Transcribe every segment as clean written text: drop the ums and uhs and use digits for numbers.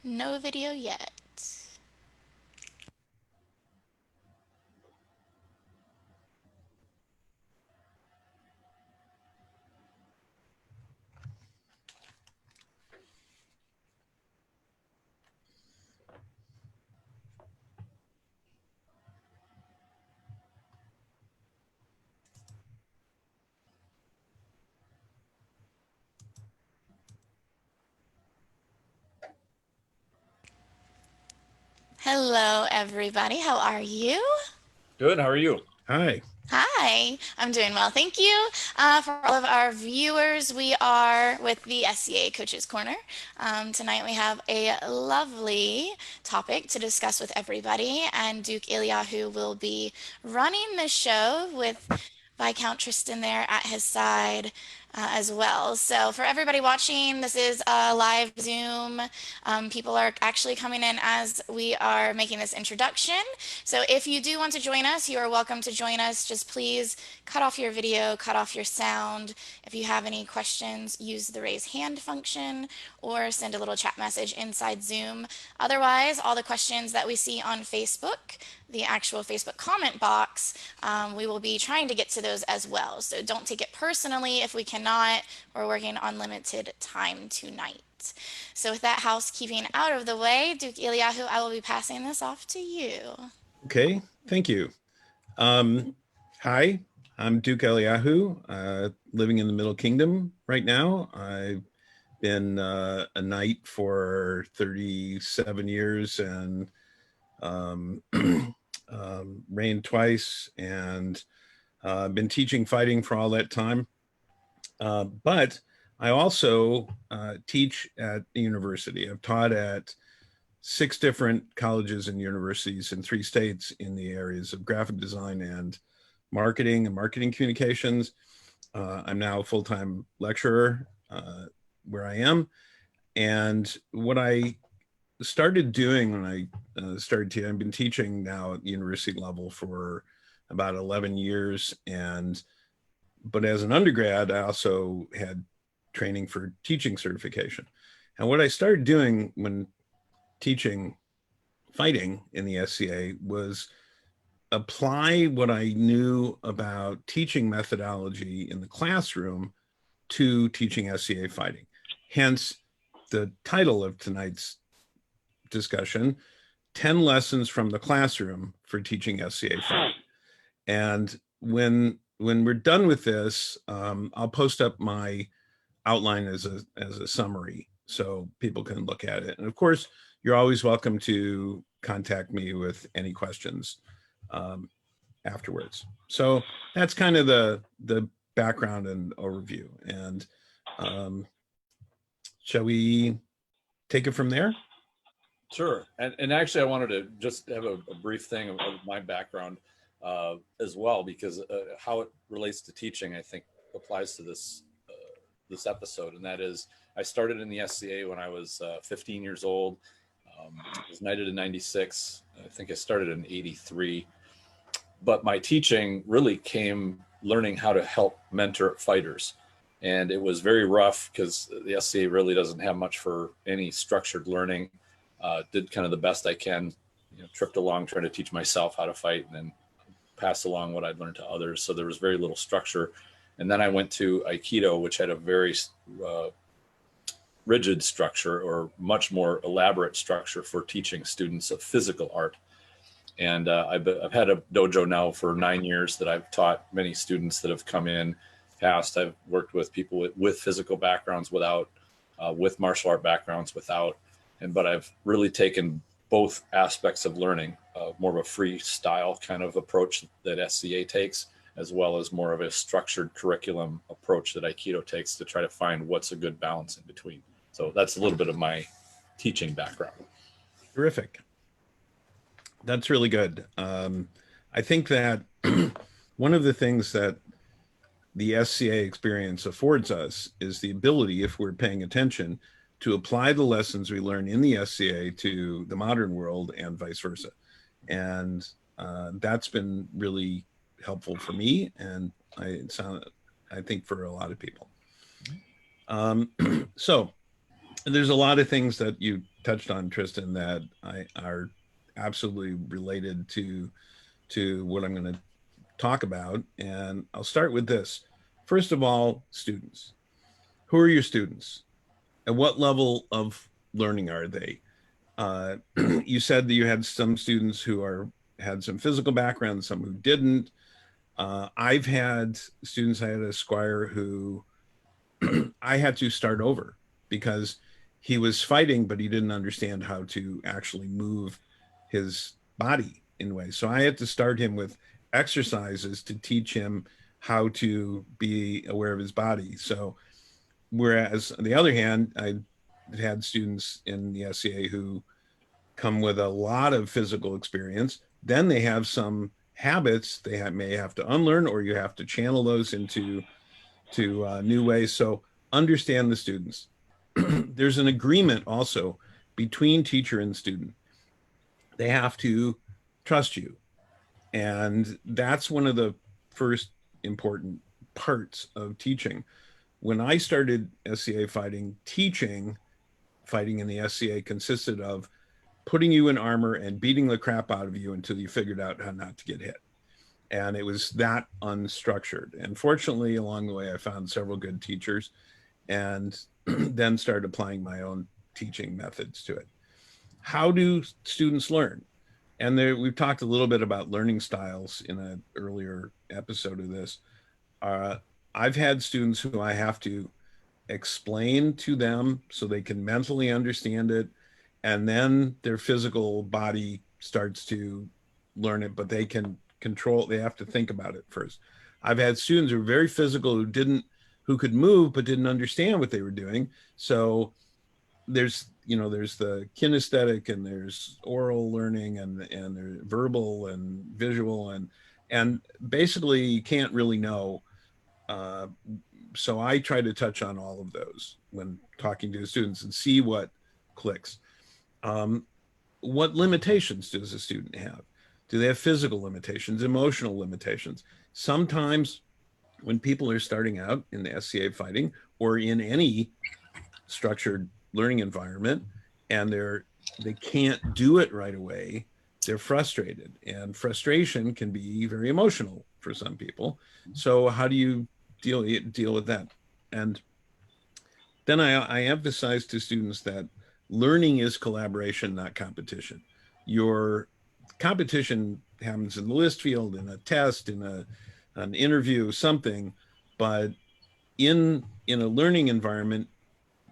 No video yet. Hello, everybody. How are you? Good. How are you? Hi. Hi, I'm doing well, thank you. For all of our viewers, we are with the SCA Coaches Corner. Tonight we have a lovely topic to discuss with everybody, and Duke Eliahu will be running the show with Viscount Tristan there at his side as well. So for everybody watching, this is a live Zoom. People are actually coming in as we are making this introduction. So if you do want to join us, you are welcome to join us. Just please cut off your video, cut off your sound. If you have any questions, use the raise hand function or send a little chat message inside Zoom. Otherwise, all the questions that we see on Facebook, the actual Facebook comment box, we will be trying to get to those as well. So don't take it personally if we cannot. We're working on limited time tonight. So with that housekeeping out of the way, Duke Eliahu, I will be passing this off to you. Okay. Thank you. Hi, I'm Duke Eliahu, living in the Middle Kingdom right now. I've been a knight for 37 years and reigned twice, and been teaching fighting for all that time. But I also teach at the university. I've taught at 6 different colleges and universities in 3 states in the areas of graphic design and marketing communications. I'm now a full-time lecturer where I am. And what I started doing when I started teaching, I've been teaching now at the university level for about 11 years. But as an undergrad, I also had training for teaching certification. And what I started doing when teaching fighting in the SCA was apply what I knew about teaching methodology in the classroom to teaching SCA fighting. Hence the title of tonight's discussion, 10 lessons from the classroom for teaching SCA fighting. And when we're done with this, I'll post up my outline as a summary so people can look at it. And of course, you're always welcome to contact me with any questions afterwards. So that's kind of the background and overview. And shall we take it from there? Sure. And actually, I wanted to just have a brief thing of my background as well, because how it relates to teaching, I think, applies to this episode. And that is, I started in the SCA when I was 15 years old. I was knighted in 96. I think I started in 83. But my teaching really came learning how to help mentor fighters. And it was very rough because the SCA really doesn't have much for any structured learning. Did kind of the best I can, tripped along trying to teach myself how to fight and then pass along what I'd learned to others. So there was very little structure. And then I went to Aikido, which had a very rigid structure, or much more elaborate structure for teaching students of physical art. And I've had a dojo now for 9 years that I've taught many students that have come in past. I've worked with people with physical backgrounds, without, with martial art backgrounds, without. But I've really taken both aspects of learning, more of a freestyle kind of approach that SCA takes, as well as more of a structured curriculum approach that Aikido takes, to try to find what's a good balance in between. So that's a little bit of my teaching background. Terrific. That's really good. I think that one of the things that the SCA experience affords us is the ability, if we're paying attention, to apply the lessons we learn in the SCA to the modern world and vice versa. And that's been really helpful for me, and I think for a lot of people. So there's a lot of things that you touched on, Tristan, that are absolutely related to what I'm going to talk about. And I'll start with this. First of all, students. Who are your students? At what level of learning are they? You said that you had some students who had some physical background, some who didn't. I've had students, I had a squire who I had to start over because he was fighting, but he didn't understand how to actually move his body in ways. So I had to start him with exercises to teach him how to be aware of his body. So, whereas on the other hand, I had students in the SCA who come with a lot of physical experience. Then they have some habits they may have to unlearn, or you have to channel those into new ways. So understand the students. There's an agreement also between teacher and student. They have to trust you. And that's one of the first important parts of teaching. When I started SCA fighting, fighting in the SCA consisted of putting you in armor and beating the crap out of you until you figured out how not to get hit. And it was that unstructured. And fortunately, along the way, I found several good teachers and then started applying my own teaching methods to it. How do students learn? And we've talked a little bit about learning styles in an earlier episode of this. I've had students who I have to explain to them so they can mentally understand it, and then their physical body starts to learn it, but they can control, they have to think about it first. I've had students who are very physical who could move but didn't understand what they were doing. So there's the kinesthetic, and there's oral learning, and there's verbal and visual, and basically you can't really know. So I try to touch on all of those when talking to the students and see what clicks. What limitations does a student have? Do they have physical limitations, emotional limitations? Sometimes when people are starting out in the SCA fighting or in any structured learning environment, and they can't do it right away, they're frustrated, and frustration can be very emotional for some people. So how do you deal with that? And then I emphasize to students that learning is collaboration, not competition. Your competition happens in the list field, in a test, in an interview, something, but in a learning environment,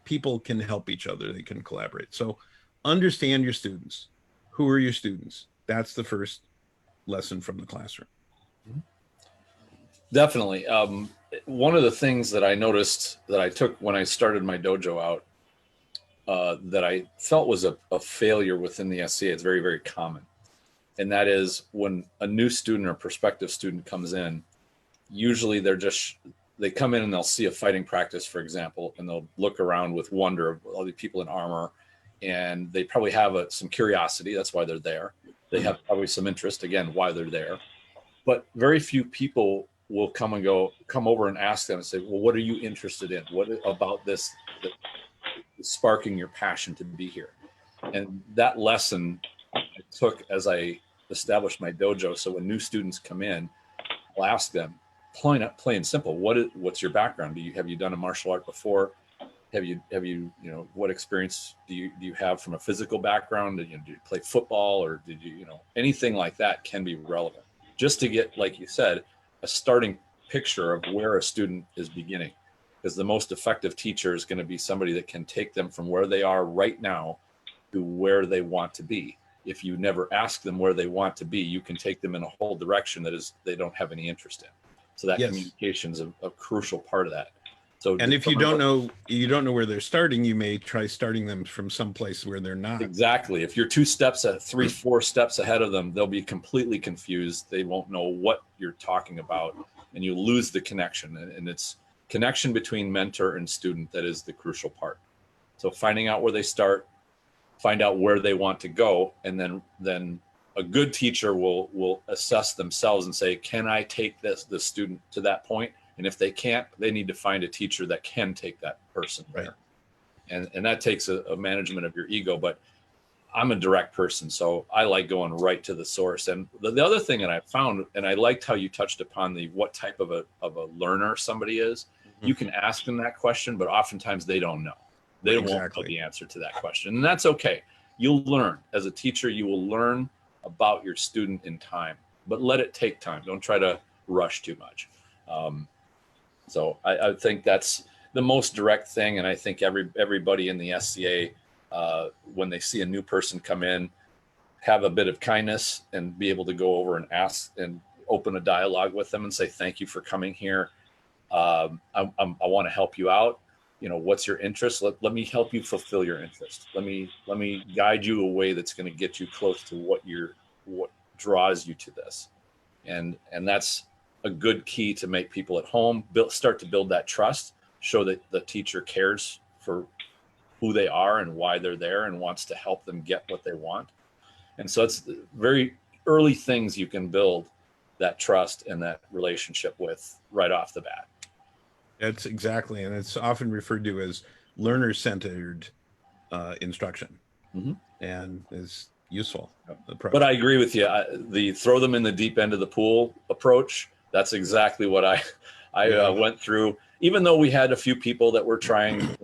people can help each other, they can collaborate. So understand your students. Who are your students? That's the first lesson from the classroom. Definitely. One of the things that I noticed that I took when I started my dojo out, that I felt was a failure within the SCA, it's very, very common. And that is when a new student or prospective student comes in, usually they come in and they'll see a fighting practice, for example, and they'll look around with wonder of all the people in armor, and they probably have some curiosity. That's why they're there. They have probably some interest, again, why they're there. But very few people will come over and ask them and say, well, what are you interested in? What about this that is sparking your passion to be here? And that lesson I took as I established my dojo. So when new students come in, I'll ask them, plain and simple, what's your background? Have you done a martial art before? Have you what experience do you have from a physical background? Did you play football, or did you anything like that can be relevant, just to get, like you said, a starting picture of where a student is beginning. Because the most effective teacher is going to be somebody that can take them from where they are right now to where they want to be. If you never ask them where they want to be, you can take them in a whole direction that is they don't have any interest in. So that communication is a crucial part of that. So, and if you don't know where they're starting, you may try starting them from some place where they're not. Exactly. If you're 4 steps ahead of them, they'll be completely confused. They won't know what you're talking about, and you lose the connection. And it's connection between mentor and student that is the crucial part. So finding out where they start, find out where they want to go, and then a good teacher will assess themselves and say, can I take this student to that point? And if they can't, they need to find a teacher that can take that person there. and that takes a management of your ego. But I'm a direct person, so I like going right to the source. And the other thing that I found, and I liked how you touched upon what type of a learner somebody is. You can ask them that question, but oftentimes they don't know. They won't know the answer to that question, and that's okay. You'll learn as a teacher. You will learn about your student in time, but let it take time. Don't try to rush too much. So I think that's the most direct thing, and I think everybody in the SCA, when they see a new person come in, have a bit of kindness and be able to go over and ask and open a dialogue with them and say, thank you for coming here. I want to help you out. What's your interest? Let me help you fulfill your interest. Let me guide you a way that's going to get you close to what draws you to this. And that's a good key to make people at home start to build that trust, show that the teacher cares for who they are and why they're there and wants to help them get what they want. And so it's very early things you can build that trust and that relationship with right off the bat. That's exactly, and it's often referred to as learner-centered instruction, and is useful approach. But I agree with you. The throw them in the deep end of the pool approach, that's exactly what I went through. Even though we had a few people that were trying,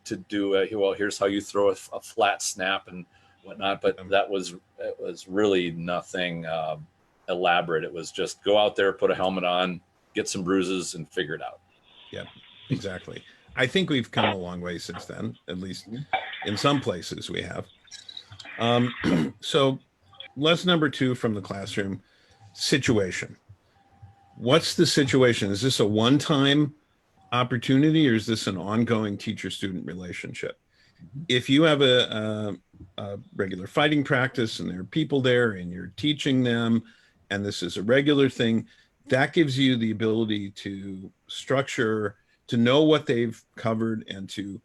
to do well, here's how you throw a flat snap and whatnot, but it was really nothing elaborate. It was just go out there, put a helmet on, get some bruises, and figure it out. Yeah, exactly. I think we've come a long way since then, at least in some places we have. So lesson number 2 from the classroom: situation. What's the situation? Is this a one-time opportunity, or is this an ongoing teacher-student relationship? If you have a regular fighting practice and there are people there and you're teaching them, and this is a regular thing, that gives you the ability to structure, to know what they've covered, and to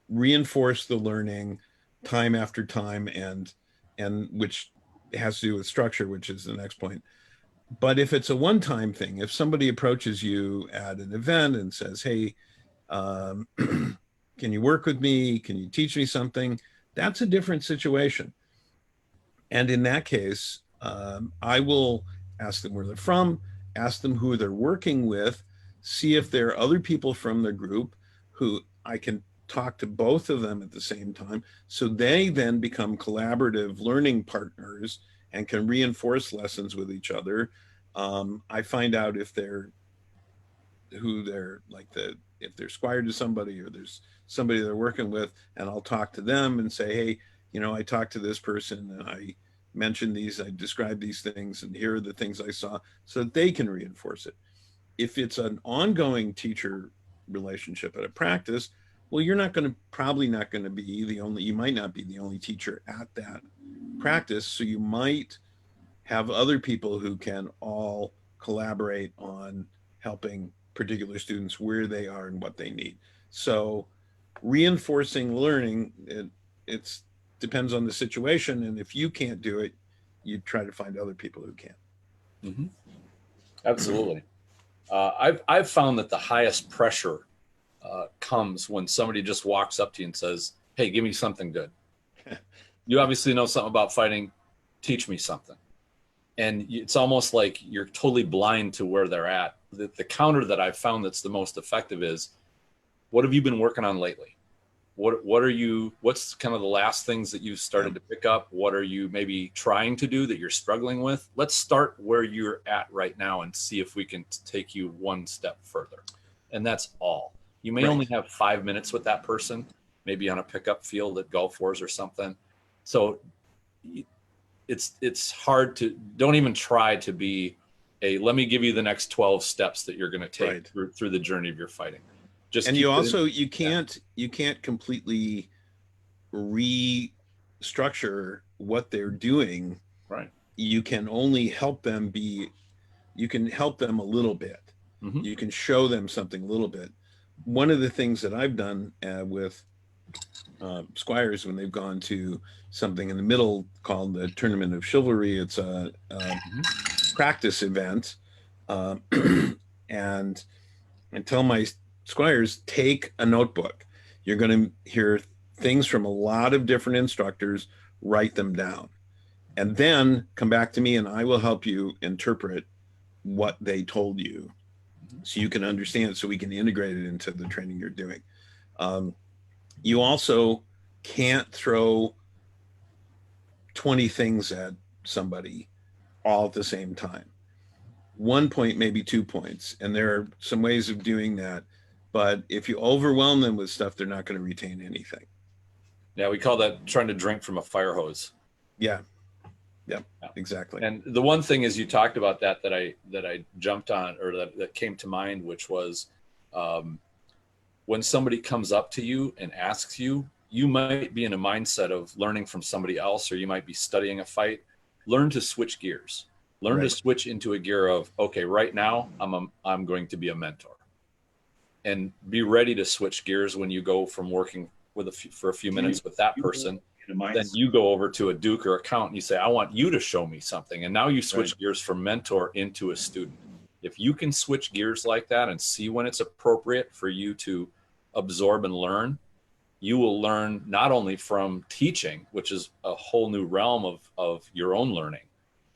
reinforce the learning time after time, and which has to do with structure, which is the next point. But if it's a one-time thing, if somebody approaches you at an event and says, hey, can you work with me? Can you teach me something? That's a different situation. And in that case, I will ask them where they're from, ask them who they're working with, see if there are other people from their group who I can talk to both of them at the same time. So they then become collaborative learning partners and can reinforce lessons with each other. I find out if they're if they're squire to somebody, or there's somebody they're working with, and I'll talk to them and say, hey, I talked to this person and I mentioned these, I described these things, and here are the things I saw, so that they can reinforce it. If it's an ongoing teacher relationship at a practice, well, you're probably not going to be you might not be the only teacher at that practice. So you might have other people who can all collaborate on helping particular students where they are and what they need. So reinforcing learning, it depends on the situation. And if you can't do it, you try to find other people who can. Mm-hmm. Absolutely. I've found that the highest pressure comes when somebody just walks up to you and says, hey, give me something good. You obviously know something about fighting. Teach me something. And it's almost like you're totally blind to where they're at. The counter that I've found that's the most effective is, what have you been working on lately? What's kind of the last things that you've started to pick up? What are you maybe trying to do that you're struggling with? Let's start where you're at right now and see if we can take you one step further. And that's all. You may only have 5 minutes with that person, maybe on a pickup field at Gulf Wars or something. So it's hard to, don't even try to be let me give you the next 12 steps that you're going to take through the journey of your fighting. And you can't completely restructure what they're doing. Right. You can only help them you can help them a little bit. Mm-hmm. You can show them something a little bit. One of the things that I've done with squires, when they've gone to something in the middle called the Tournament of Chivalry, it's a practice event, and tell my squires, take a notebook. You're going to hear things from a lot of different instructors, write them down, and then come back to me and I will help you interpret what they told you so you can understand it, so we can integrate it into the training you're doing. You also can't throw 20 things at somebody all at the same time. 1 point, maybe 2 points. And there are some ways of doing that. But if you overwhelm them with stuff, they're not going to retain anything. Yeah, we call that trying to drink from a fire hose. Yeah. Yeah, exactly. And the one thing is, you talked about that I jumped on, or that came to mind, which was when somebody comes up to you and asks you, you might be in a mindset of learning from somebody else, or you might be studying a fight. Learn to switch gears. Learn to switch into a gear of, okay, right now I'm going to be a mentor, and be ready to switch gears when you go from working for a few minutes with that person. Then you go over to a Duke or account and you say, I want you to show me something. And now you switch gears from mentor into a student. If you can switch gears like that and see when it's appropriate for you to absorb and learn, you will learn not only from teaching, which is a whole new realm of your own learning,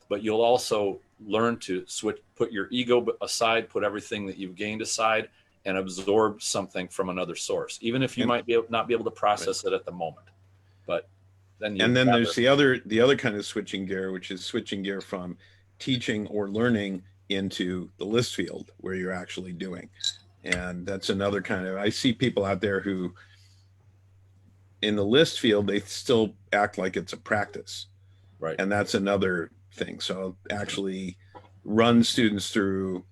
but you'll also learn to switch, put your ego aside, put everything that you've gained aside, and absorb something from another source, even if you might not be able to process it at the moment. But then there's the other kind of switching gear, which is switching gear from teaching or learning into the list field where you're actually doing. And that's another kind of, I see people out there who in the list field, they still act like it's a practice. Right. And that's another thing. So actually run students through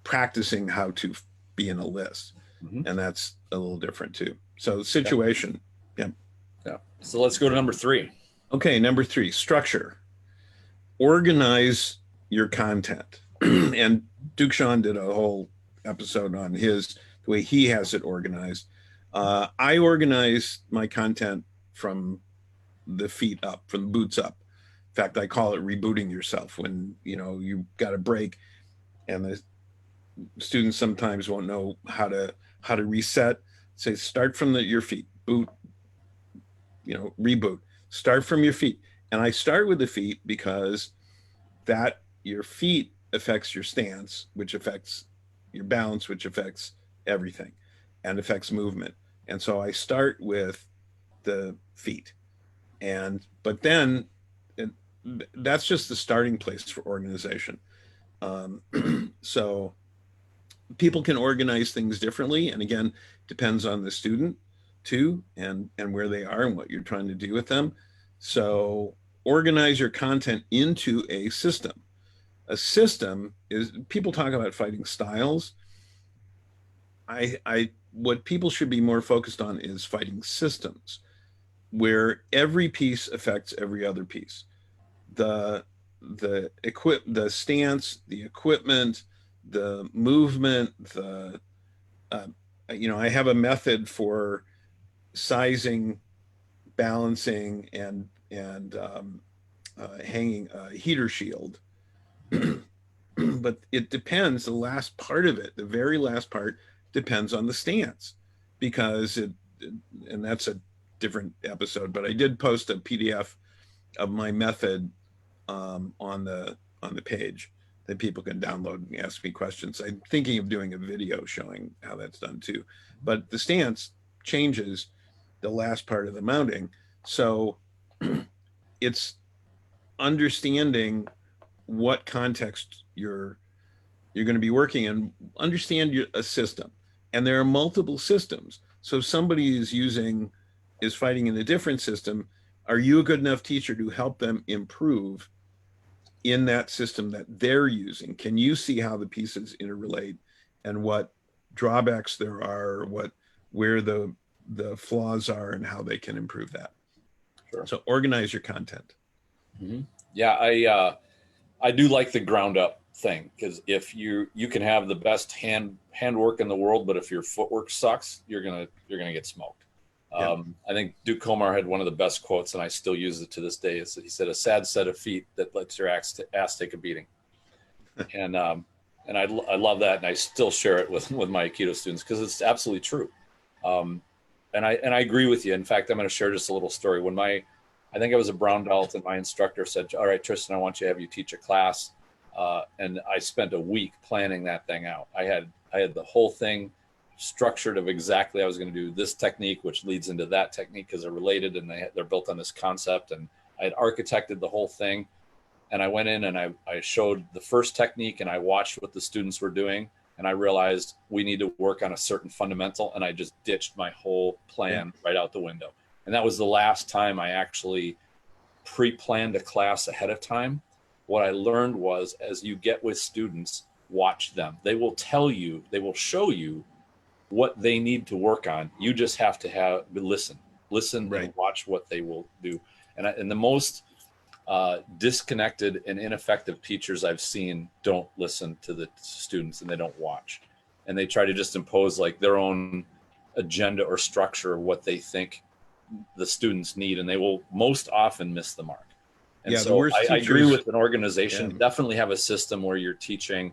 practicing how to be in a list. And that's a little different too. So situation. Yeah. So let's go to number 3. Okay. Number 3, structure. Organize your content. And Duke Sean did a whole episode on the way he has it organized. I organize my content from the feet up, from the boots up. In fact, I call it rebooting yourself, when you got a break and the students sometimes won't know how to reset. Say, start from your feet, boot, reboot, start from your feet. And I start with the feet because that your feet affects your stance, which affects your balance, which affects everything and affects movement. And so I start with the feet. But then that's just the starting place for organization. So people can organize things differently. And again, depends on the student too, and where they are and what you're trying to do with them. So organize your content into a system. A system is, people talk about fighting styles. What people should be more focused on is fighting systems, where every piece affects every other piece. The stance, the equipment, the movement, I have a method for sizing, balancing, and hanging a heater shield. But it depends. The last part of it, the very last part, depends on the stance, because and that's a different episode, but I did post a PDF of my method on the page that people can download and ask me questions. I'm thinking of doing a video showing how that's done too. But the stance changes the last part of the mounting. So it's understanding what context you're going to be working in. Understand a system, and there are multiple systems. So if somebody is fighting in a different system, are you a good enough teacher to help them improve in that system that they're using? Can you see how the pieces interrelate and what drawbacks there are, where the flaws are, and how they can improve that? Sure. So organize your content. Yeah, I do like the ground up thing, because if you can have the best handwork in the world, but if your footwork sucks, you're gonna get smoked. I think Duke Comar had one of the best quotes, and I still use it to this day. He said, "A sad set of feet that lets your ass take a beating." And I love that, and I still share it with my Aikido students, because it's absolutely true. And I agree with you. In fact, I'm going to share just a little story. I think I was a brown belt, and my instructor said, "All right, Tristan, I want you to have you teach a class." And I spent a week planning that thing out. I had the whole thing structured of exactly I was going to do this technique, which leads into that technique because they're related and they're built on this concept. And I had architected the whole thing. And I went in and I showed the first technique, and I watched what the students were doing. And I realized we need to work on a certain fundamental. And I just ditched my whole plan right out the window. And that was the last time I actually pre-planned a class ahead of time. What I learned was, as you get with students, watch them. They will tell you, they will show you what they need to work on. You just have to listen Right. and watch what they will do. And the most disconnected and ineffective teachers I've seen don't listen to the students, and they don't watch, and they try to just impose like their own agenda or structure of what they think the students need, and they will most often miss the mark. And Yeah, the so worst I agree teachers. with an organization. Yeah. Definitely have a system where you're teaching.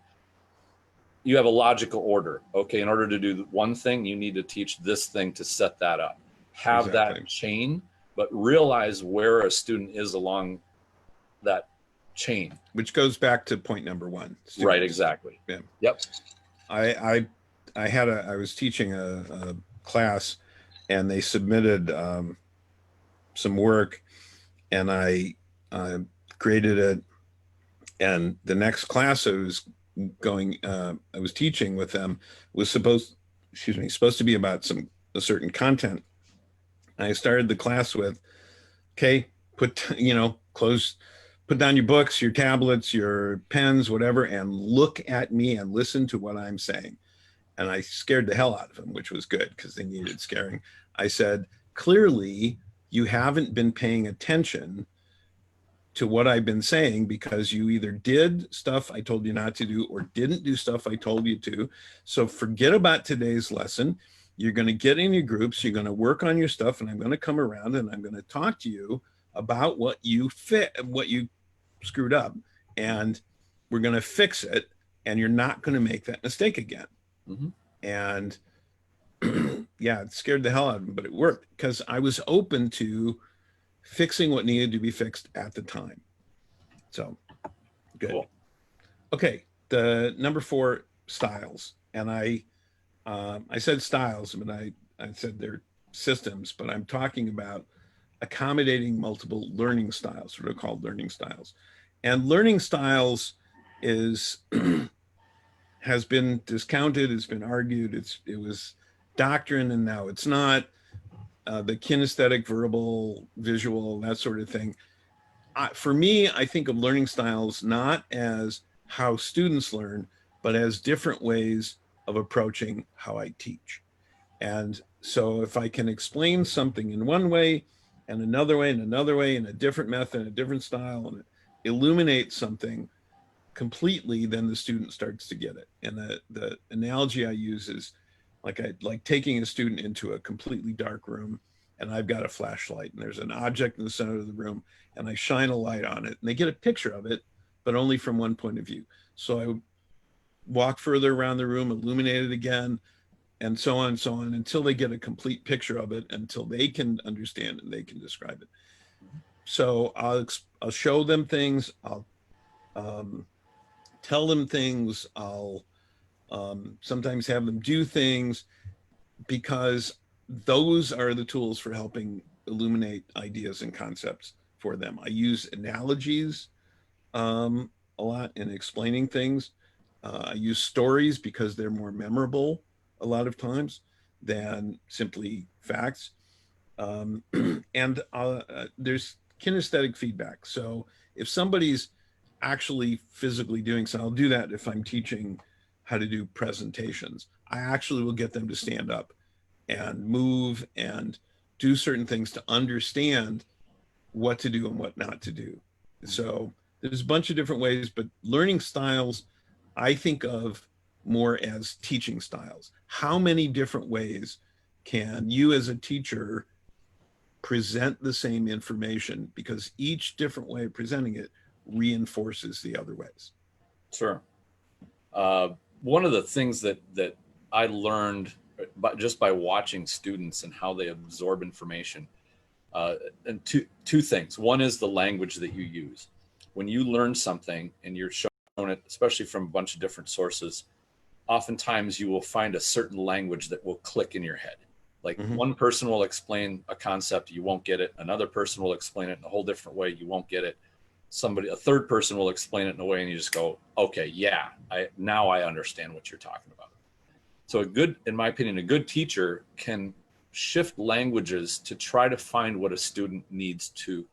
You have a logical order. Okay, in order to do one thing, you need to teach this thing to set that up. Have Exactly. that chain, but realize where a student is along that chain. Which goes back to point number one. Students. Right, exactly. Yeah. Yep. I was teaching a class, and they submitted some work, and I graded it. And the next class I was teaching with them was supposed to be about a certain content. And I started the class with, okay, put down your books, your tablets, your pens, whatever, and look at me and listen to what I'm saying. And I scared the hell out of them, which was good because they needed scaring. I said, clearly, you haven't been paying attention to what I've been saying, because you either did stuff I told you not to do or didn't do stuff I told you to. So forget about today's lesson. You're going to get in your groups, you're going to work on your stuff, and I'm going to come around and I'm going to talk to you about what you screwed up, and we're going to fix it, and you're not going to make that mistake again. Mm-hmm. And yeah, it scared the hell out of them, but it worked because I was open to fixing what needed to be fixed at the time. So good. Cool. Okay, the number 4, styles. And I said styles, but I said they're systems, but I'm talking about accommodating multiple learning styles, what are called learning styles. And learning styles has been discounted, it's been argued, it was doctrine and now it's not. The kinesthetic, verbal, visual, that sort of thing. For me, I think of learning styles not as how students learn, but as different ways of approaching how I teach. And so if I can explain something in one way and another way and another way, in a different method, a different style, and illuminate something completely, then the student starts to get it. And the analogy I use is like taking a student into a completely dark room, and I've got a flashlight, and there's an object in the center of the room, and I shine a light on it, and they get a picture of it, but only from one point of view. So I walk further around the room, illuminate it again, and so on, until they get a complete picture of it, until they can understand and they can describe it. So I'll show them things, I'll tell them things, I'll sometimes have them do things, because those are the tools for helping illuminate ideas and concepts for them. I use analogies a lot in explaining things. I use stories because they're more memorable a lot of times than simply facts. And there's kinesthetic feedback. So if somebody's actually physically doing so, I'll do that if I'm teaching how to do presentations. I actually will get them to stand up and move and do certain things to understand what to do and what not to do. So there's a bunch of different ways, but learning styles, I think of more as teaching styles. How many different ways can you as a teacher present the same information? Because each different way of presenting it reinforces the other ways. Sure. One of the things that I learned but just by watching students and how they absorb information. And two things. One is the language that you use. When you learn something and you're shown it, especially from a bunch of different sources, oftentimes you will find a certain language that will click in your head. Like one person will explain a concept, you won't get it. Another person will explain it in a whole different way, you won't get it. A third person will explain it in a way and you just go, okay, yeah, now I understand what you're talking about. So in my opinion, a good teacher can shift languages to try to find what a student needs to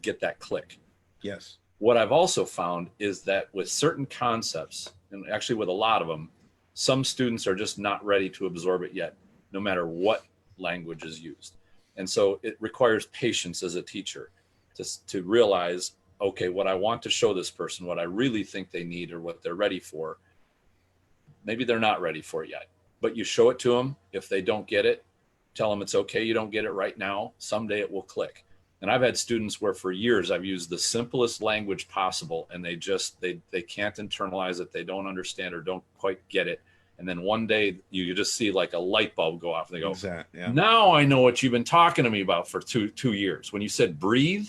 get that click. Yes. What I've also found is that with certain concepts, and actually with a lot of them, some students are just not ready to absorb it yet, no matter what language is used. And so it requires patience as a teacher to realize, okay, what I want to show this person, what I really think they need or what they're ready for, maybe they're not ready for it yet, but you show it to them. If they don't get it, tell them it's okay, you don't get it right now. Someday it will click. And I've had students where for years I've used the simplest language possible and they can't internalize it. They don't understand or don't quite get it. And then one day you just see like a light bulb go off and they go, exactly, yeah. Now I know what you've been talking to me about for two years. When you said breathe,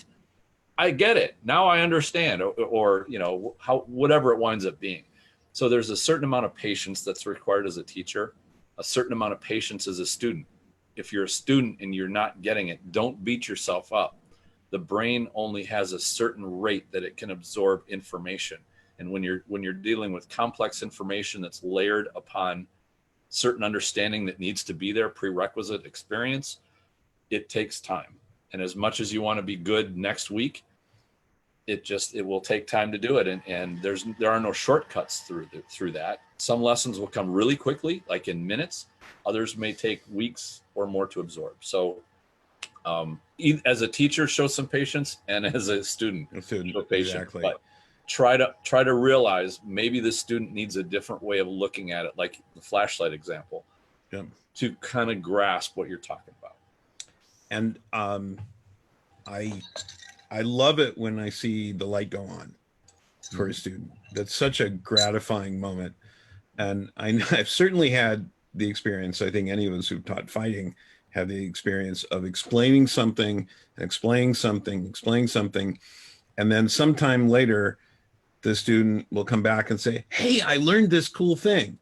I get it. Now I understand, or whatever it winds up being. So there's a certain amount of patience that's required as a teacher, a certain amount of patience as a student. If you're a student and you're not getting it, don't beat yourself up. The brain only has a certain rate that it can absorb information. And when you're dealing with complex information that's layered upon certain understanding that needs to be there, prerequisite experience, it takes time. And as much as you want to be good next week, it will take time to do it. And there are no shortcuts through that. Some lessons will come really quickly, like in minutes. Others may take weeks or more to absorb. So as a teacher, show some patience, and as a student, show patience. Exactly. But try to realize maybe the student needs a different way of looking at it, like the flashlight example, to kind of grasp what you're talking about. And I love it when I see the light go on for a student. That's such a gratifying moment. And I've certainly had the experience, I think any of us who've taught fighting have the experience of explaining something, and then sometime later, the student will come back and say, hey, I learned this cool thing.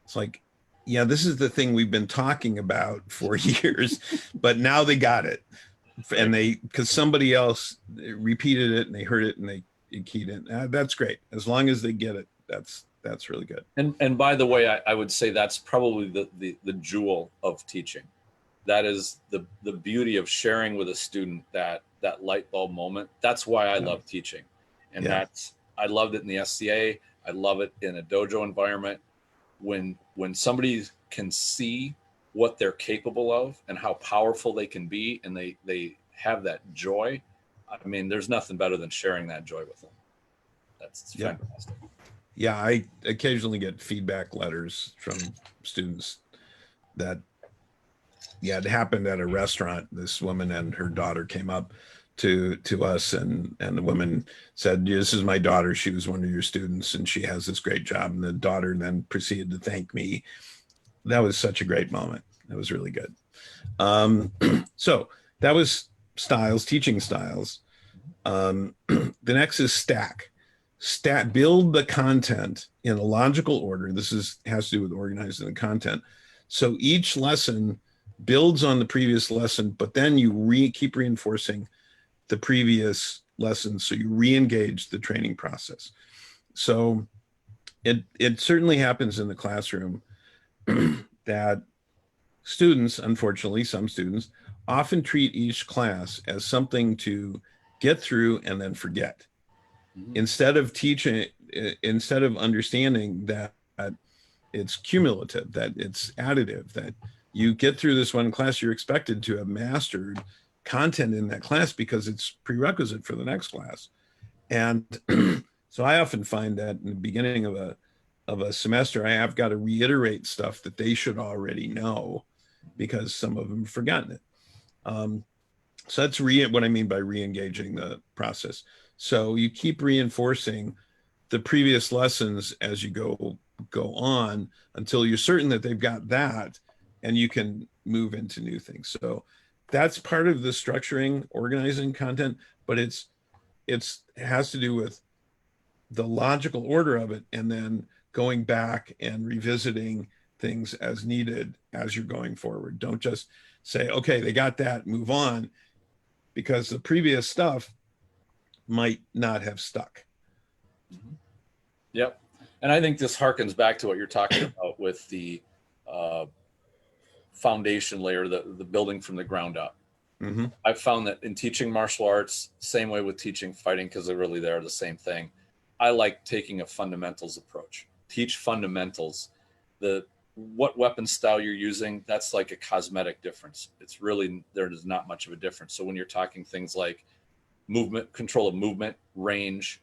It's like, yeah, this is the thing we've been talking about for years, but now they got it. And because somebody else repeated it and they heard it and they keyed in. That's great. As long as they get it, that's really good. And by the way, I would say that's probably the jewel of teaching. That is the beauty of sharing with a student that light bulb moment. That's why I love teaching. And I loved it in the SCA. I love it in a dojo environment. When somebody can see what they're capable of and how powerful they can be, and they have that joy, I mean, there's nothing better than sharing that joy with them. That's fantastic. Yeah, I occasionally get feedback letters from students that, it happened at a restaurant. This woman and her daughter came up to us, and the woman said, this is my daughter. She was one of your students and she has this great job. And the daughter then proceeded to thank me. That was such a great moment. That was really good. So that was styles, teaching styles. The next is stack. Build the content in a logical order. This has to do with organizing the content. So each lesson builds on the previous lesson, but then you keep reinforcing the previous lesson. So you re-engage the training process. So it certainly happens in the classroom that students, unfortunately, some students often treat each class as something to get through and then forget. Instead of understanding that it's cumulative, that it's additive, that you get through this one class, you're expected to have mastered content in that class because it's prerequisite for the next class. And so I often find that in the beginning of a semester, I have got to reiterate stuff that they should already know because some of them have forgotten it. So that's what I mean by re-engaging the process. So you keep reinforcing the previous lessons as you go go on until you're certain that they've got that, and you can move into new things. So that's part of the structuring, organizing content, but it has to do with the logical order of it, and then going back and revisiting things as needed as you're going forward. Don't just say, okay, they got that, move on, because the previous stuff might not have stuck. Yep. And I think this harkens back to what you're talking about with the foundation layer, the building from the ground up. Mm-hmm. I've found that in teaching martial arts, same way with teaching fighting, because they're the same thing. I like taking a fundamentals approach. Teach fundamentals. What weapon style you're using, that's like a cosmetic difference. It's really, there is not much of a difference. So when you're talking things like movement, control of movement, range,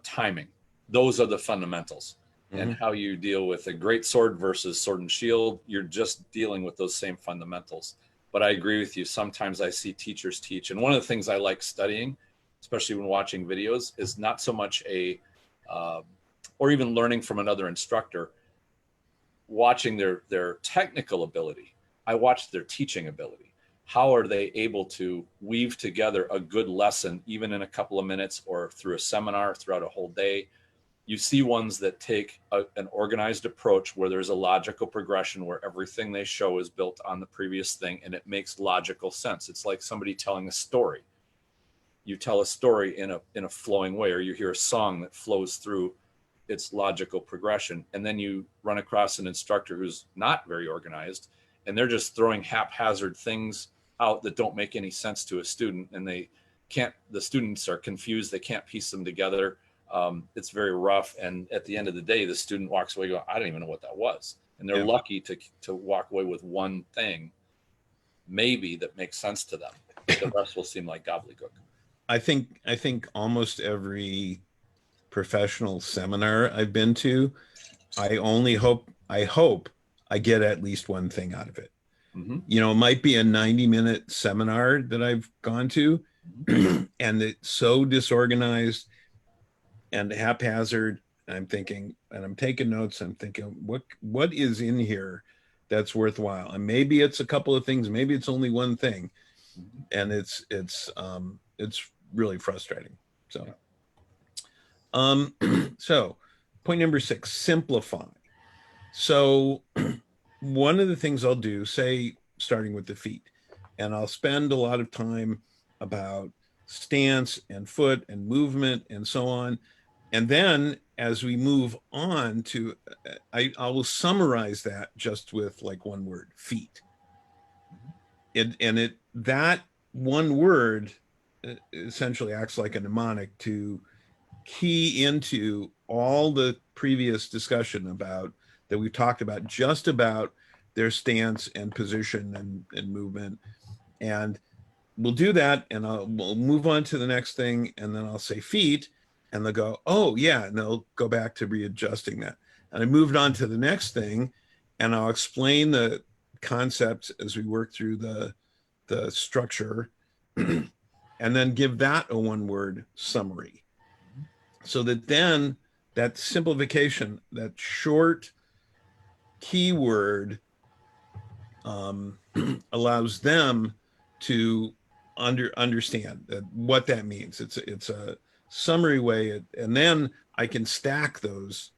timing, those are the fundamentals. Mm-hmm. And how you deal with a great sword versus sword and shield, you're just dealing with those same fundamentals. But I agree with you. Sometimes I see teachers teach. And one of the things I like studying, especially when watching videos, is not so much or even learning from another instructor, watching their technical ability. I watch their teaching ability. How are they able to weave together a good lesson, even in a couple of minutes or through a seminar, throughout a whole day? You see ones that take an organized approach where there's a logical progression, where everything they show is built on the previous thing and it makes logical sense. It's like somebody telling a story. You tell a story in a flowing way, or you hear a song that flows through its logical progression. And then you run across an instructor who's not very organized, and they're just throwing haphazard things out that don't make any sense to a student. And the students are confused. They can't piece them together. It's very rough. And at the end of the day, the student walks away going, I don't even know what that was. And they're lucky to walk away with one thing, maybe, that makes sense to them. The rest will seem like gobbledygook. I think almost every professional seminar I've been to, I hope I get at least one thing out of it. Mm-hmm. It might be a 90-minute seminar that I've gone to, and it's so disorganized and haphazard. I'm thinking, and I'm taking notes. I'm thinking, what is in here that's worthwhile? And maybe it's a couple of things. Maybe it's only one thing, and it's really frustrating. So, so point number 6: simplify. So, one of the things I'll do, say, starting with the feet, and I'll spend a lot of time about stance and foot and movement and so on. And then as we move on to, I will summarize that just with like one word: feet. That one word essentially acts like a mnemonic to key into all the previous discussion that we've talked about, just about their stance and position and movement. And we'll do that, and we'll move on to the next thing, and then I'll say feet, and they'll go, oh yeah, and they'll go back to readjusting that. And I moved on to the next thing, and I'll explain the concepts as we work through the structure, and then give that a one-word summary, so that then that simplification, that short keyword, allows them to understand what that means. It's a summary way, and then I can stack those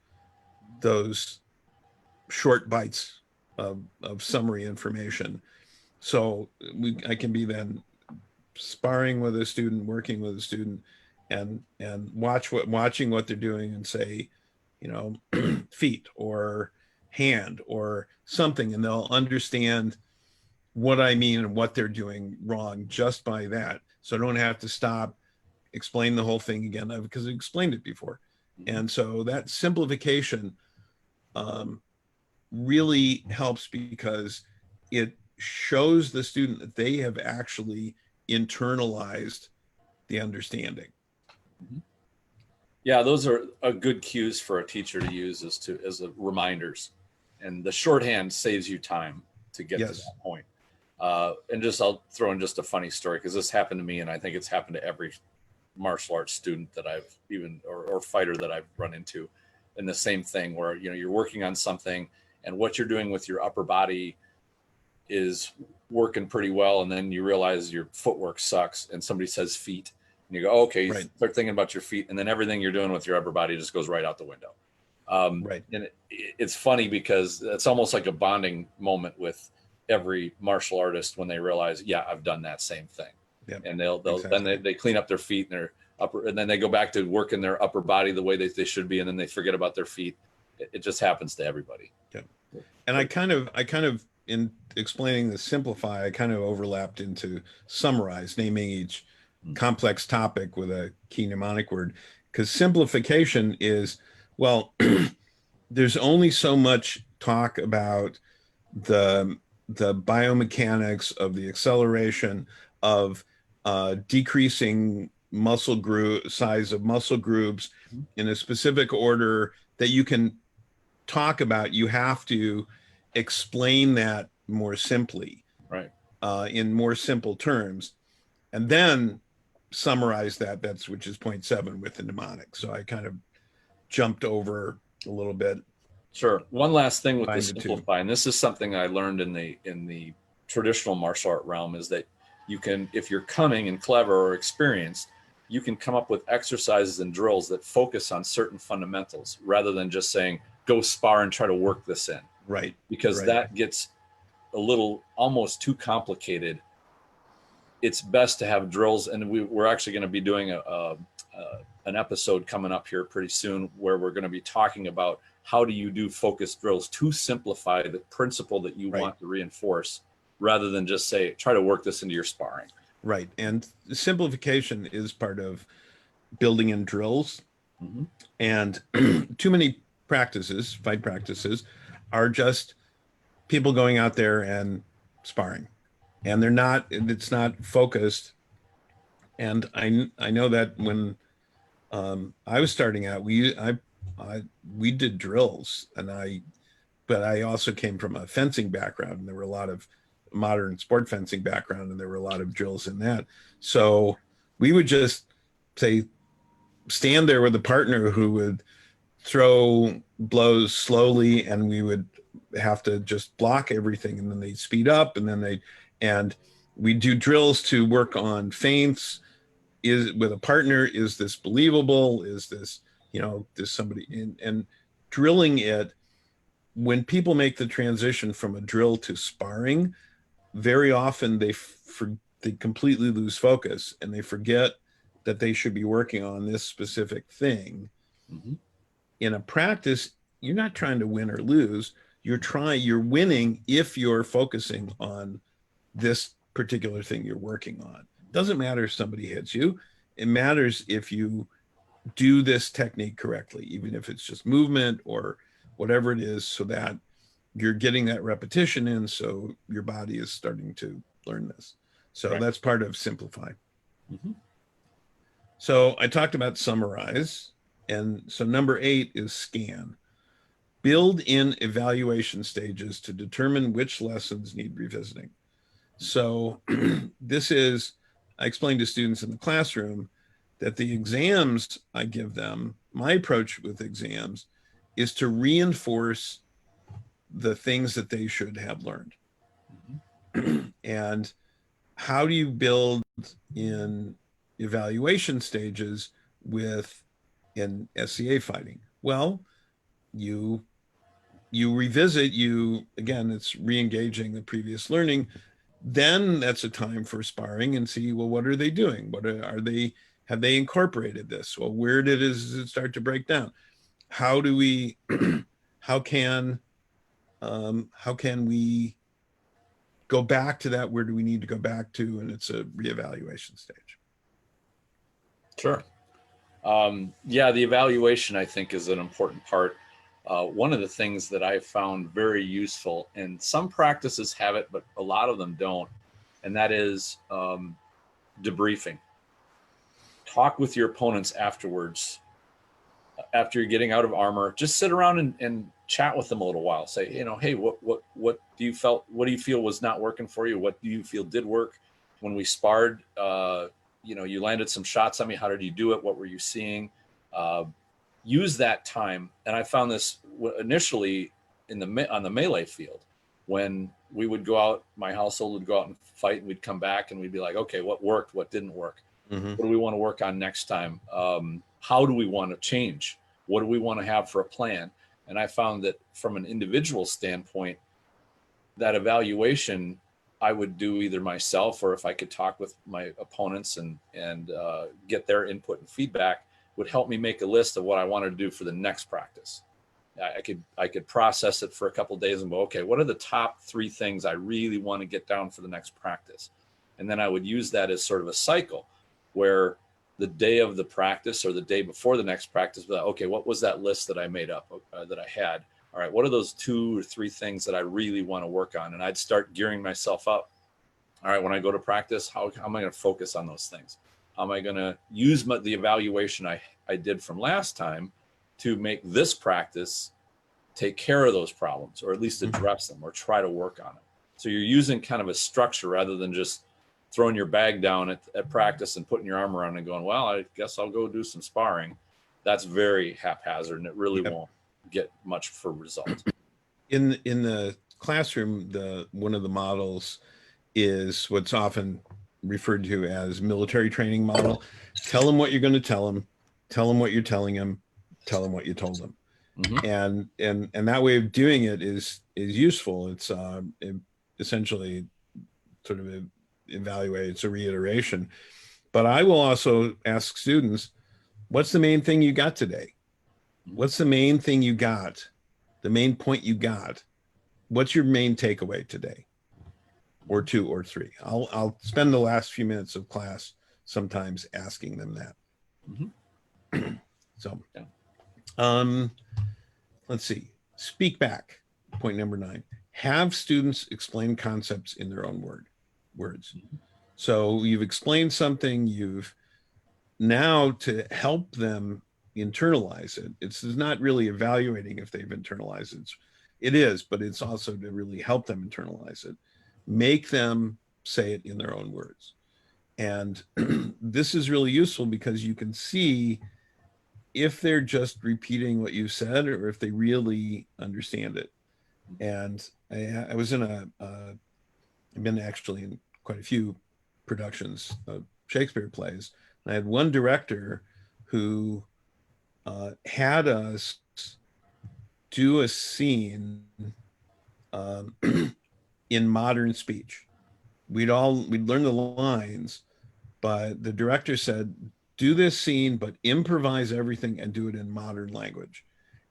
short bites of summary information. So I can be then sparring with a student, working with a student, and watching what they're doing, and say, feet or hand or something, and they'll understand what I mean and what they're doing wrong just by that. So I don't have to stop, explain the whole thing again, because I explained it before. And so that simplification really helps, because it shows the student that they have actually internalized the understanding. Yeah, those are a good cues for a teacher to use as reminders. And the shorthand saves you time to get to that point. And I'll throw in just a funny story, because this happened to me, and I think it's happened to every martial arts student that I've or fighter that I've run into. in the same thing where, you're working on something and what you're doing with your upper body is working pretty well. And then you realize your footwork sucks and somebody says feet and you go, okay, you Right. start thinking about your feet and then everything you're doing with your upper body just goes right out the window. Right. And it's funny because it's almost like a bonding moment with every martial artist when they realize, yeah, I've done that same thing. Yep. And they'll Exactly. then they clean up their feet and their upper, and then they go back to working their upper body the way they should be. And then they forget about their feet. It just happens to everybody. Yep. And I kind of in explaining the simplify, I kind of overlapped into summarize, naming each complex topic with a key mnemonic word, because simplification is, well, there's only so much talk about the biomechanics of the acceleration of decreasing muscle group size of muscle groups in a specific order that you can talk about. You have to explain that more simply, right? In more simple terms, and then summarize that. That's which is point 7 with the mnemonic. So I kind of jumped over a little bit. Sure. One last thing with the Combine the two. simplify, and this is something I learned in the traditional martial art realm, is that you can, if you're cunning and clever or experienced, you can come up with exercises and drills that focus on certain fundamentals rather than just saying, go spar and try to work this in. Right. Because Right. that gets a little almost too complicated. It's best to have drills, and we're actually going to be doing an episode coming up here pretty soon where we're going to be talking about how do you do focused drills to simplify the principle that you Right. want to reinforce, rather than just say, try to work this into your sparring. Right. And simplification is part of building in drills. Mm-hmm. And too many practices, fight practices, are just people going out there and sparring. And it's not focused. And I know that when I was starting out, we did drills, but I also came from a fencing background, and there were a lot of modern sport fencing background, and there were a lot of drills in that. So we would just say, stand there with a partner who would throw blows slowly, and we would have to just block everything, and then they'd speed up, and we do drills to work on feints. Is with a partner, is this believable? Is this, does somebody and drilling it. When people make the transition from a drill to sparring, very often they completely lose focus and they forget that they should be working on this specific thing. Mm-hmm. In a practice, you're not trying to win or lose. You're winning if you're focusing on this particular thing you're working on. Doesn't matter if somebody hits you. It matters if you do this technique correctly, even if it's just movement or whatever it is, so that you're getting that repetition in, so your body is starting to learn this. So right. That's part of simplify. Mm-hmm. So I talked about summarize. And so number 8 is scan. Build in evaluation stages to determine which lessons need revisiting. So I explained to students in the classroom that the exams I give them, my approach with exams is to reinforce the things that they should have learned. Mm-hmm. And how do you build in evaluation stages in SCA fighting? Well, you revisit, again, it's re-engaging the previous learning. Then that's a time for sparring and see, well, what are they doing? Have they incorporated this? Well, where does it start to break down? How can we go back to that? Where do we need to go back to? And it's a reevaluation stage. Sure. Yeah, the evaluation, I think, is an important part. One of the things that I found very useful, and some practices have it, but a lot of them don't, and that is debriefing. Talk with your opponents afterwards. After you're getting out of armor, just sit around and chat with them a little while. Say, hey, what do you feel was not working for you? What do you feel did work? When we sparred, you landed some shots on me. How did you do it? What were you seeing? use that time. And I found this initially on the melee field, when we would go out, my household would go out and fight, and we'd come back and we'd be like, okay, what worked, what didn't work? Mm-hmm. What do we want to work on next time? How do we want to change? What do we want to have for a plan? And I found that from an individual standpoint, that evaluation I would do either myself, or if I could talk with my opponents and get their input and feedback, would help me make a list of what I wanted to do for the next practice. I could process it for a couple of days and go, okay, what are the top 3 things I really want to get down for the next practice? And then I would use that as sort of a cycle, where the day of the practice or the day before the next practice, okay, what was that list that I made up, that I had? All right, what are those 2 or 3 things that I really want to work on? And I'd start gearing myself up. All right, when I go to practice, how am I going to focus on those things? How am I going to use the evaluation I did from last time to make this practice take care of those problems, or at least address them, or try to work on it? So you're using kind of a structure rather than just throwing your bag down at practice and putting your arm around and going, well, I guess I'll go do some sparring. That's very haphazard, and it really won't get much for result. In the classroom, one of the models is what's often referred to as military training model. Tell them what you're going to tell them what you're telling them, tell them what you told them. Mm-hmm. And that way of doing it is useful. It's essentially sort of evaluate, it's a reiteration. But I will also ask students, what's the main thing you got today? What's the main thing you got? The main point you got? What's your main takeaway today? Or 2 or 3. I'll spend the last few minutes of class sometimes asking them that. Mm-hmm. So, let's see. Speak back. Point number 9. Have students explain concepts in their own words. Mm-hmm. So you've explained something. You've now, to help them internalize it. It's not really evaluating if they've internalized it. It is, but it's also to really help them internalize it. Make them say it in their own words. And this is really useful because you can see if they're just repeating what you said or if they really understand it. And I was I've been actually in quite a few productions of Shakespeare plays. And I had one director who had us do a scene in modern speech. We'd learn the lines, but the director said, do this scene, but improvise everything and do it in modern language.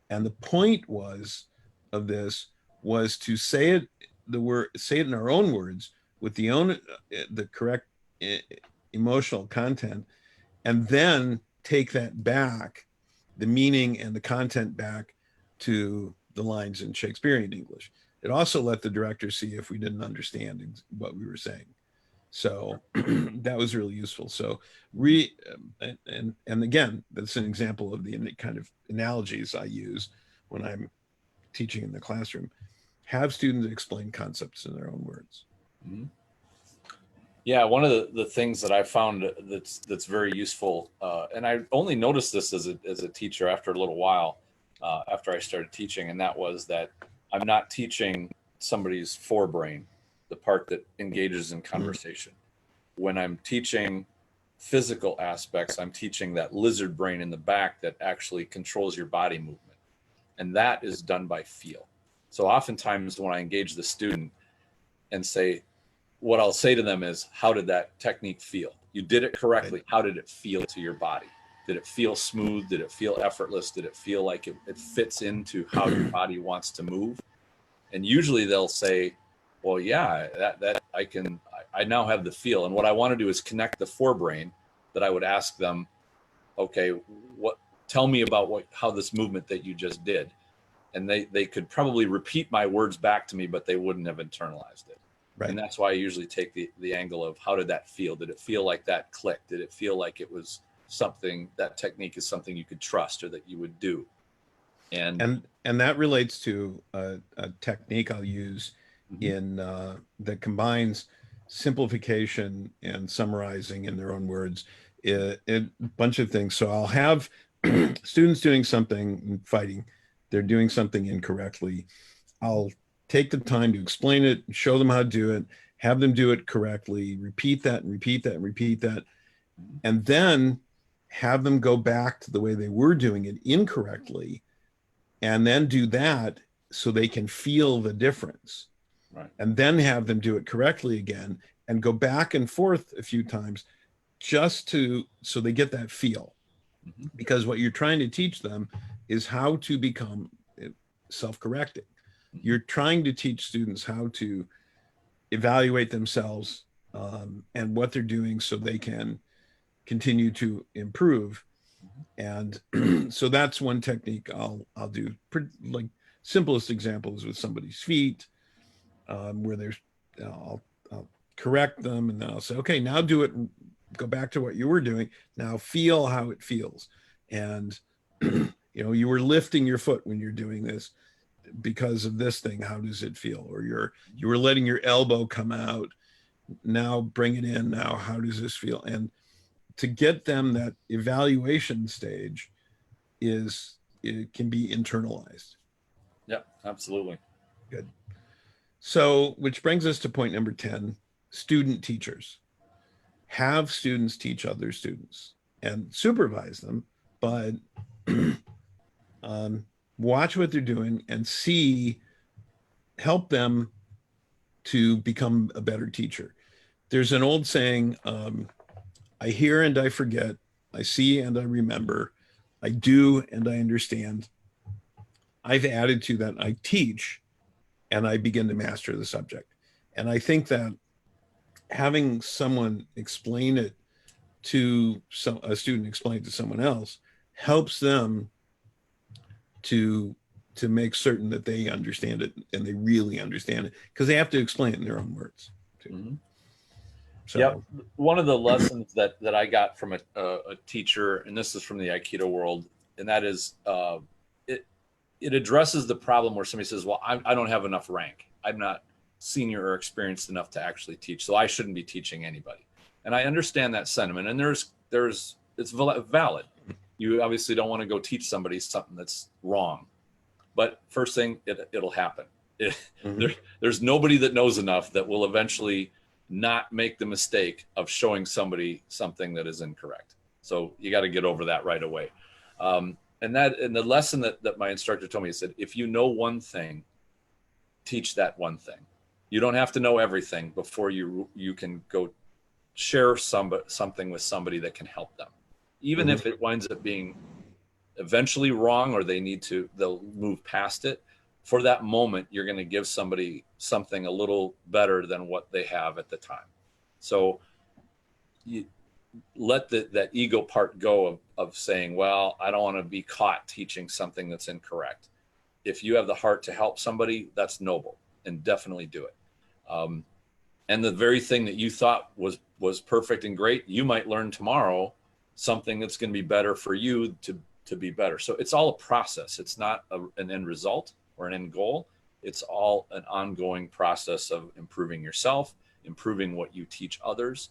And the point of this was to say it in our own words with the correct emotional content, and then take that back, the meaning and the content back to the lines in Shakespearean English. It also let the director see if we didn't understand what we were saying. So that was really useful. So and again, that's an example of the kind of analogies I use when I'm teaching in the classroom. Have students explain concepts in their own words. Mm-hmm. Yeah, one of the things that I found that's very useful, and I only noticed this as a teacher after a little while, after I started teaching, and that was that I'm not teaching somebody's forebrain, the part that engages in conversation. Mm-hmm. When I'm teaching physical aspects, I'm teaching that lizard brain in the back that actually controls your body movement, and that is done by feel. So oftentimes when I engage the student and say, what I'll say to them is, how did that technique feel? You did it correctly. How did it feel to your body? Did it feel smooth? Did it feel effortless? Did it feel like it fits into how your body wants to move? And usually they'll say, well, yeah, that I now have the feel. And what I want to do is connect the forebrain, that I would ask them, okay, tell me about how this movement that you just did. And they could probably repeat my words back to me, but they wouldn't have internalized it. Right. And that's why I usually take the angle of, how did that feel? Did it feel like that clicked? Did it feel like it was something, that technique is something you could trust or that you would do? And that relates to a technique I'll use in that combines simplification and summarizing in their own words, a bunch of things. So I'll have students doing something, fighting, they're doing something incorrectly, I'll take the time to explain it, show them how to do it, have them do it correctly, repeat that and repeat that and repeat that, and then have them go back to the way they were doing it incorrectly, and then do that so they can feel the difference. Right. And then have them do it correctly again and go back and forth a few times so they get that feel. Mm-hmm. Because what you're trying to teach them is how to become self-correcting. Mm-hmm. You're trying to teach students how to evaluate themselves and what they're doing so they can continue to improve. And so that's one technique I'll do. Like simplest example is with somebody's feet, where there's I'll correct them, and then I'll say, okay, now do it. Go back to what you were doing. Now feel how it feels. And you were lifting your foot when you're doing this because of this thing. How does it feel? Or you were letting your elbow come out. Now bring it in. Now how does this feel? And to get them that evaluation stage it can be internalized. Yeah, absolutely. Good. So, which brings us to point number 10, student teachers. Have students teach other students and supervise them, but watch what they're doing and help them to become a better teacher. There's an old saying, I hear and I forget, I see and I remember, I do and I understand. I've added to that, I teach and I begin to master the subject. And I think that having someone explain it to a student explain it to someone else helps them to make certain that they understand it and they really understand it, because they have to explain it in their own words too. Mm-hmm. So, yep. One of the lessons that I got from a teacher, and this is from the Aikido world, and that is it addresses the problem where somebody says, well, I don't have enough rank. I'm not senior or experienced enough to actually teach, so I shouldn't be teaching anybody. And I understand that sentiment, and it's valid. You obviously don't want to go teach somebody something that's wrong, but first thing, it'll happen. There's nobody that knows enough that will eventually not make the mistake of showing somebody something that is incorrect. So you got to get over that right away. And the lesson that my instructor told me, he said, if you know one thing, teach that one thing. You don't have to know everything before you can go share something with somebody that can help them. Even if it winds up being eventually wrong, or they'll move past it. For that moment, you're going to give somebody something a little better than what they have at the time. So you let that ego part go of saying, well, I don't want to be caught teaching something that's incorrect. If you have the heart to help somebody, that's noble, and definitely do it. And the very thing that you thought was perfect and great, you might learn tomorrow something that's going to be better for you to be better. So it's all a process. It's not an end result or an end goal. It's all an ongoing process of improving yourself, improving what you teach others.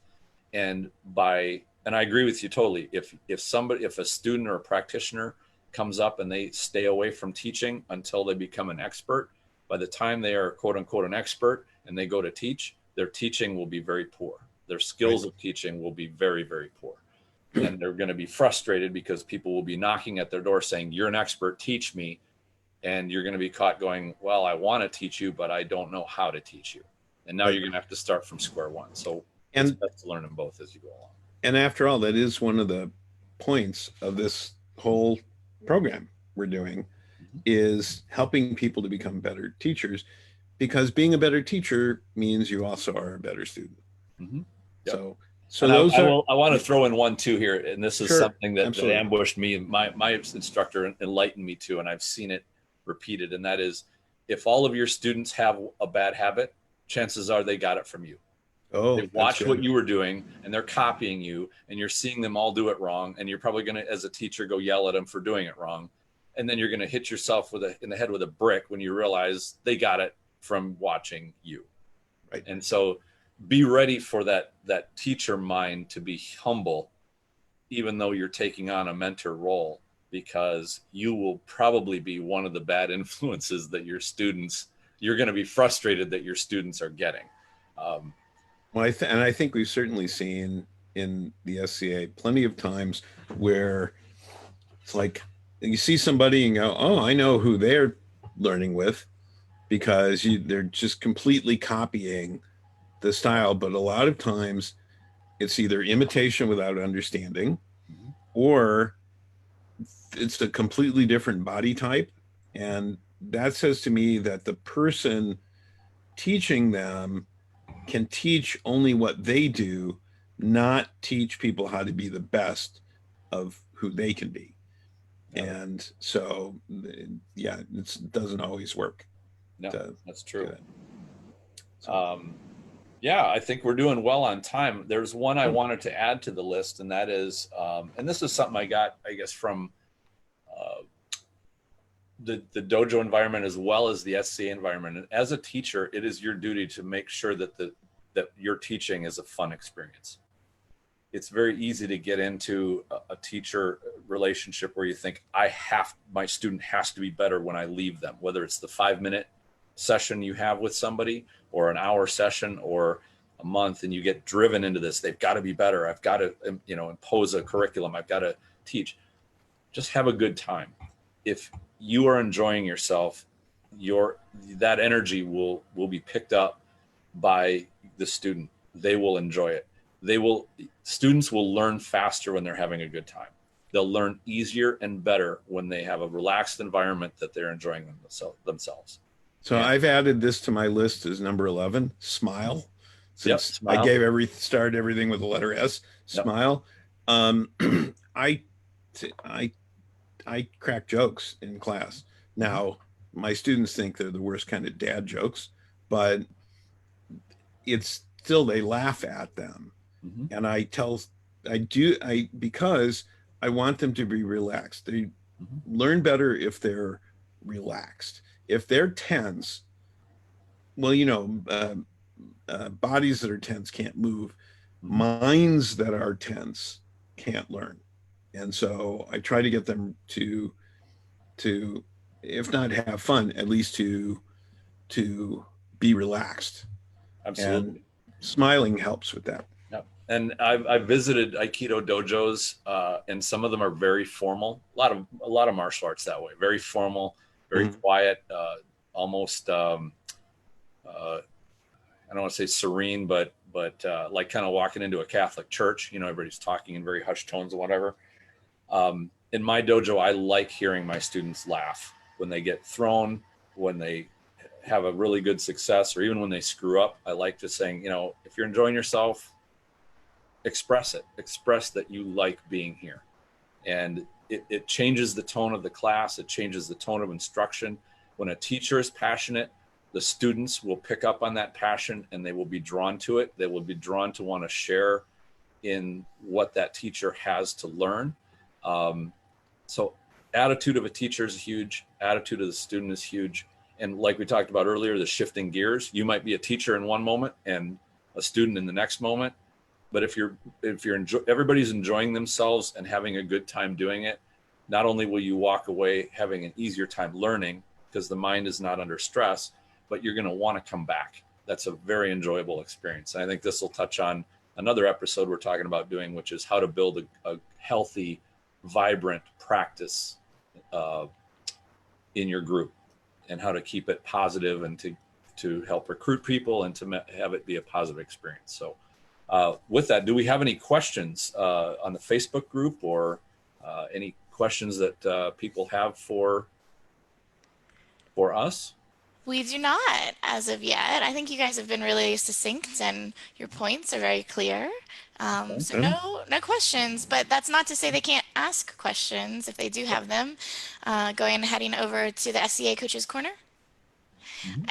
And I agree with you totally. If a student or a practitioner comes up and they stay away from teaching until they become an expert, by the time they are quote unquote an expert and they go to teach, their teaching will be very poor. Their skills of teaching will be very, very poor. And they're going to be frustrated because people will be knocking at their door saying, you're an expert, teach me. And you're going to be caught going, well, I want to teach you, but I don't know how to teach you. And now you're going to have to start from square one. So it's best to learn them both as you go along. And after all, that is one of the points of this whole program we're doing, is helping people to become better teachers, because being a better teacher means you also are a better student. Mm-hmm. Yep. So I want to throw in one too here, and this is something that ambushed me, and my instructor enlightened me to, and I've seen it repeated, and that is, if all of your students have a bad habit, chances are they got it from you. They've watched what you were doing, and they're copying you, and you're seeing them all do it wrong, and you're probably going to, as a teacher, go yell at them for doing it wrong, and then you're going to hit yourself in the head with a brick when you realize they got it from watching you. Right. And so be ready for that teacher mind to be humble, even though you're taking on a mentor role, because you will probably be one of the bad influences that you're going to be frustrated that your students are getting. Well, and I think we've certainly seen in the SCA plenty of times where it's like you see somebody and go, "Oh, I know who they're learning with," because they're just completely copying the style. But a lot of times, it's either imitation without understanding, or it's a completely different body type, and that says to me that the person teaching them can teach only what they do, not teach people how to be the best of who they can be. And so, yeah, it doesn't always work. No, that's true. Yeah, I think we're doing well on time. There's one I wanted to add to the list, and that is, and this is something I got, I guess, from the dojo environment as well as the SCA environment. And as a teacher, it is your duty to make sure that that your teaching is a fun experience. It's very easy to get into a teacher relationship where you think, my student has to be better when I leave them, whether it's the 5-minute session you have with somebody or an hour session or a month, and you get driven into this. They've got to be better. I've got to, impose a curriculum. I've got to teach. Just have a good time. If you are enjoying yourself, that energy will be picked up by the student. They will enjoy it. Students will learn faster when they're having a good time. They'll learn easier and better when they have a relaxed environment that they're enjoying themselves. So I've added this to my list as number 11, smile. Since smile. I started everything with the letter S, smile. Yep. I crack jokes in class. Now, my students think they're the worst kind of dad jokes, but it's still, they laugh at them. Mm-hmm. And because I want them to be relaxed. They learn better if they're relaxed. If they're tense, well, bodies that are tense can't move. Minds that are tense can't learn. And so I try to get them to if not have fun, at least to be relaxed. Absolutely. And smiling helps with that. Yep. And I've visited Aikido dojos, and some of them are very formal. A lot of martial arts that way. Very formal, very quiet, almost I don't want to say serene, but like kind of walking into a Catholic church. Everybody's talking in very hushed tones and whatever. In my dojo, I like hearing my students laugh when they get thrown, when they have a really good success, or even when they screw up. I like just saying, if you're enjoying yourself, express it. Express that you like being here. And it changes the tone of the class. It changes the tone of instruction. When a teacher is passionate, the students will pick up on that passion and they will be drawn to it. They will be drawn to want to share in what that teacher has to learn. So attitude of a teacher is huge. Attitude of the student is huge. And like we talked about earlier, the shifting gears, you might be a teacher in one moment and a student in the next moment. But if everybody's enjoying themselves and having a good time doing it, not only will you walk away having an easier time learning because the mind is not under stress, but you're going to want to come back. That's a very enjoyable experience. And I think this will touch on another episode we're talking about doing, which is how to build a healthy, vibrant practice in your group, and how to keep it positive and to help recruit people and to have it be a positive experience. So with that, do we have any questions on the Facebook group, or any questions that people have for us? We do not as of yet. I think you guys have been really succinct and your points are very clear. So no questions, but that's not to say they can't ask questions if they do have them. Going and heading over to the SCA Coaches Corner.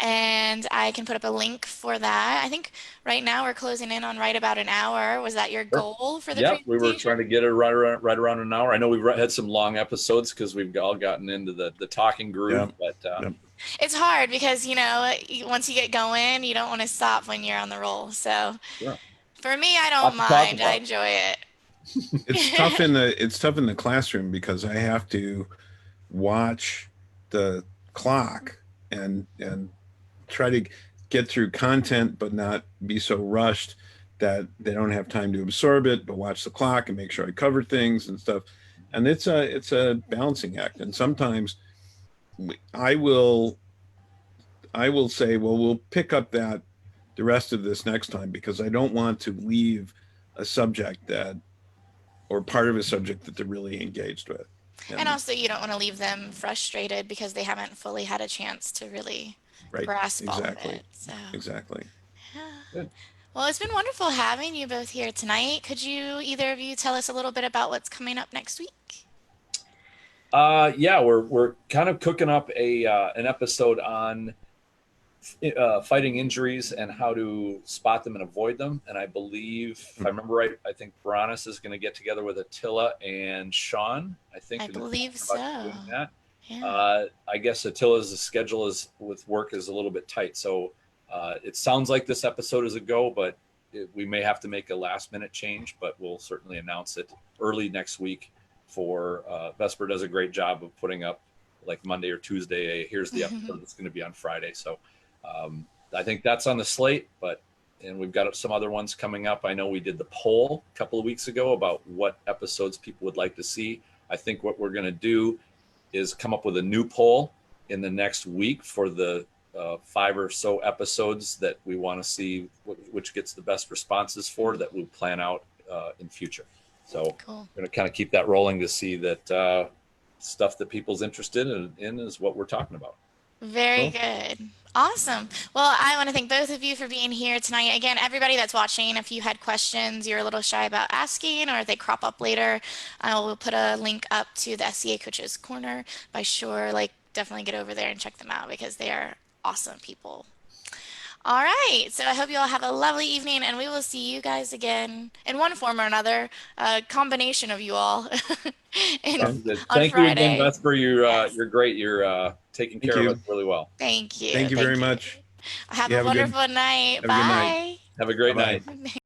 And I can put up a link for that. I think right now we're closing in on right about an hour. Was that your goal for the presentation? We were trying to get it right around an hour. I know we've had some long episodes because we've all gotten into the talking groove, but it's hard because, once you get going, you don't want to stop when you're on the roll. So for me, I don't mind. I enjoy it. It's tough in the classroom because I have to watch the clock and try to get through content, but not be so rushed that they don't have time to absorb it, but watch the clock and make sure I cover things and stuff. And it's a balancing act. And sometimes I will I will say, well, we'll pick up that the rest of this next time because I don't want to leave a subject that or part of a subject that they're really engaged with. And also, you don't want to leave them frustrated because they haven't fully had a chance to really right, grasp all of exactly, it. So, exactly. yeah. Good. Well, it's been wonderful having you both here tonight. Could you, either of you, tell us a little bit about what's coming up next week? Yeah, we're kind of cooking up an episode on fighting injuries and how to spot them and avoid them. And I believe, if I remember right, I think Branis is going to get together with Attila and Sean. I think I and they're believe talking about so. doing that. Yeah. I guess Attila's schedule is with work is a little bit tight, so it sounds like this episode is a go, but we may have to make a last minute change. But we'll certainly announce it early next week. For Vesper does a great job of putting up like Monday or Tuesday. Here's the episode that's going to be on Friday. So I think that's on the slate. And we've got some other ones coming up. I know we did the poll a couple of weeks ago about what episodes people would like to see. I think what we're going to do is come up with a new poll in the next week for the 5 or so episodes that we want to see which gets the best responses for that we'll plan out in future. So Cool. we're going to kind of keep that rolling to see that stuff that people's interested in is what we're talking about. Very Cool. good. Awesome. Well, I want to thank both of you for being here tonight. Again, everybody that's watching, if you had questions you're a little shy about asking or if they crop up later, I will put a link up to the SCA Coaches Corner. By sure, definitely get over there and check them out because they are awesome people. All right. So I hope you all have a lovely evening and we will see you guys again in one form or another, a combination of you all Sounds good. on Thank you again, Friday. Vesper. Yes. You're great. You're taking Thank care of you. us really well. Thank you. Thank you Thank very you. much. Have You a have a good wonderful night. have a good night. Bye. Have a great Bye-bye. night.